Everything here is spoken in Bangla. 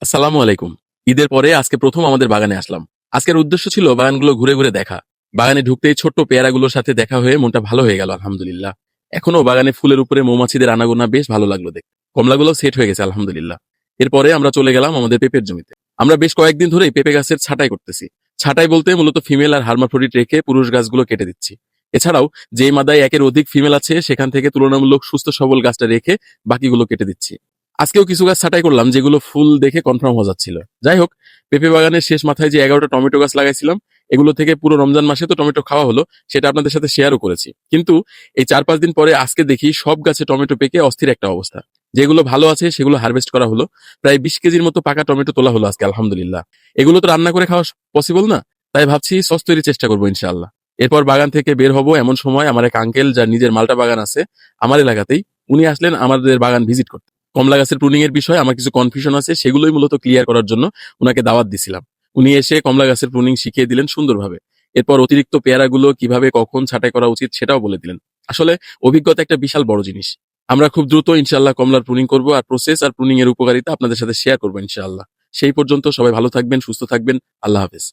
আসসালামু আলাইকুম। ঈদের পরে আজকে প্রথম আমাদের বাগানে আসলাম। আজকের উদ্দেশ্য ছিল বাগানগুলো ঘুরে ঘুরে দেখা। বাগানে ঢুকতেই ছোট্ট পেয়ারাগুলোর সাথে দেখা হয়ে মনটা ভালো হয়ে গেল আলহামদুলিল্লাহ। এখনো বাগানে ফুলের উপরে মৌমাছিদের আনাগোনা বেশ ভালো লাগলো দেখতে। কমলাগুলো সেট হয়ে গেছে আলহামদুলিল্লাহ। এরপরে আমরা চলে গেলাম আমাদের পেঁপের জমিতে। আমরা বেশ কয়েকদিন ধরেই পেঁপে গাছের ছাঁটাই করতেছি। ছাঁটাই বলতে মূলত ফিমেল আর হার্মাফ্রোডিট রেখে পুরুষ গাছগুলো কেটে দিচ্ছি। এছাড়াও যেই মাদায় একের অধিক ফিমেল আছে সেখান থেকে তুলনামূলক সুস্থ সবল গাছটা রেখে বাকিগুলো কেটে দিচ্ছি। আজকেও কিছু গাছ ছাঁটাই করলাম যেগুলো ফুল দেখে কনফার্ম হয়ে যাচ্ছিল। যাই হোক, পেঁপে বাগানের শেষ মাথায় যে 11টা টমেটো গাছ লাগাইছিলাম, এগুলো থেকে পুরো রমজান মাসে তো টমেটো খাওয়া হলো, সেটা আপনাদের সাথে শেয়ারও করেছি। কিন্তু এই 4-5 দিন পরে আজকে দেখি সব গাছে টমেটো পেকে অস্থির একটা অবস্থা। যেগুলো ভালো আছে সেগুলো হারভেস্ট করা হলো। প্রায় 20 কেজির মতো পাকা টমেটো তোলা হলো আজকে আলহামদুলিল্লাহ। এগুলো তো রান্না করে খাওয়া পসিবল না, তাই ভাবছি সস তৈরির চেষ্টা করবো ইনশাআল্লাহ। এরপর বাগান থেকে বের হব এমন সময় আমার এক আঙ্কেল, যার নিজের মালটা বাগান আছে আমার এলাকাতেই, উনি আসলেন আমাদের বাগান ভিজিট করতে। কমলা গাছের প্রুনিং এর বিষয়ে আমার কিছু কনফিউশন আছে, সেগুলোই মূলত ক্লিয়ার করার জন্য উনাকে দাওয়াত দিছিলাম। উনি এসে কমলা গাছের প্রুনিং শিখিয়ে দিলেন সুন্দরভাবে। এরপর অতিরিক্ত পেয়ারাগুলো কিভাবে কখন ছাঁটাই করা উচিত সেটাও বলে দিলেন। আসলে অভিজ্ঞতা একটা বিশাল বড় জিনিস। আমরা খুব দ্রুত ইনশাআল্লাহ কমলার প্রুনিং করব, আর প্রসেস আর প্রুনিং এর উপকারিতা আপনাদের সাথে শেয়ার করবো ইনশাআল্লাহ। সেই পর্যন্ত সবাই ভালো থাকবেন, সুস্থ থাকবেন। আল্লাহ হাফেজ।